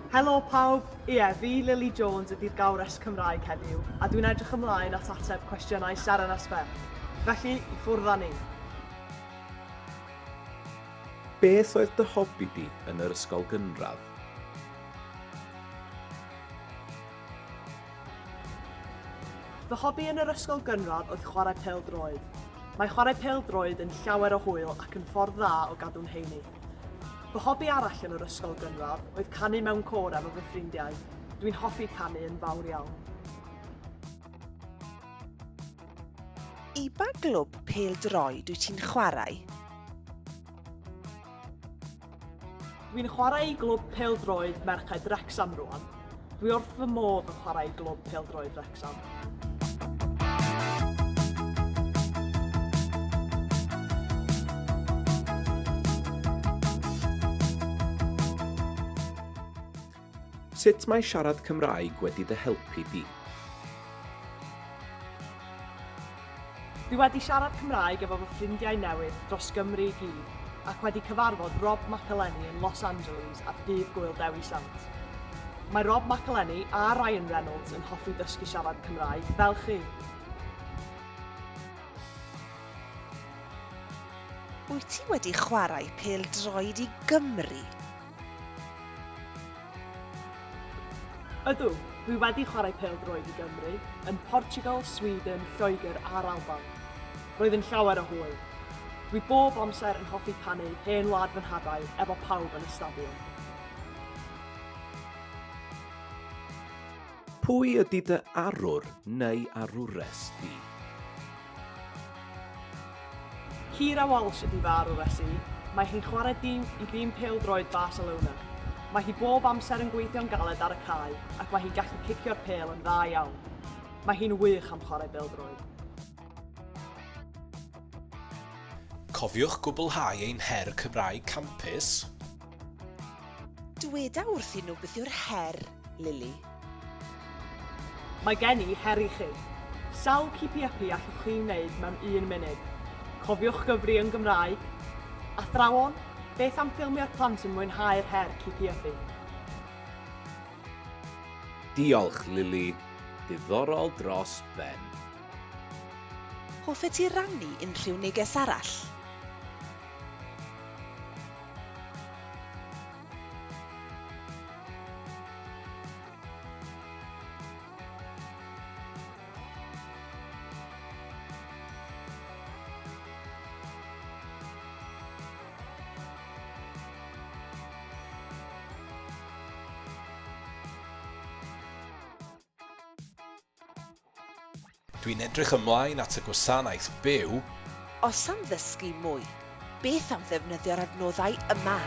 Helo pawb, fi Lili Jones ydy'r gawres Cymraeg heddiw a dwi'n edrych ymlaen at ateb cwestiynau Seren Esbeth. Felly, i ffwrdd â ni. Beth oedd dy hobi di yn yr ysgol gynradd? Fy hobi yn yr ysgol gynradd oedd chwarae pêl-droed. Mae chwarae pêl-droed yn llawer o hwyl ac yn ffordd dda o gadw'n heini. Fy hobi arall yn yr ysgol gynradd oedd canu mewn côr efo fy ffrindiau. Dwi'n hoffi canu yn fawr iawn. I ba glwb pêl-droed wyt ti'n chwarae? Dwi'n chwarae i glwb pêl-droed merched Wrecsam rwan. Dwi wrth fy modd yn chwarae i glwb pêl-droed Wrecsam. Sut mae siarad Cymraeg wedi dy helpu di? Dwi wedi siarad Cymraeg efo fy ffrindiau newydd dros Gymru i gyd ac wedi cyfarfod Rob McElhenney yn Los Angeles ar dydd Gwyl Dewi Sant. Mae Rob McElhenney a Ryan Reynolds yn hoffi dysgu siarad Cymraeg fel chi. Wyt ti wedi chwarae pêl-droed i Gymru? Ydw, dwi wedi chwarae pêl-droed i Gymru, yn Portugal, Sweden, Lloegr a'r Alban. Roedd yn llawer o hwyl. Dwi bob amser yn hoffi canu hen wlad fy nhadau efo pawb yn y stadiwm. Pwy ydy dy arwr neu arwres di? Cira Walsh ydy fy arwres i. Mae hi'n chwarae i dîm pêl-droed Barcelona. Mae hi bob amser yn gweithio'n galed ar y cae ac mae hi'n gallu cicio'r pêl yn dda iawn. Mae hi'n wych am chwarae pêl-droed. Cofiwch gwblhau ein her Cymraeg campus. Dyweda wrthyn nhw beth yw'r her, Lili. Mae gen i her i chi. Sawl cipi-epi allwch chi wneud mewn 1 munud. Cofiwch gyfri yn Gymraeg. Athrawon, beth am ffilmio'r plant yn mwynhau'r her cipi-epi? Diolch, Lili. Diddorol dros ben. Hoffet ti rannu unrhyw neges arall? Dwi'n edrych ymlaen at y gwasanaeth byw. Os am ddysgu mwy, beth am ddefnyddio'r adnoddau yma?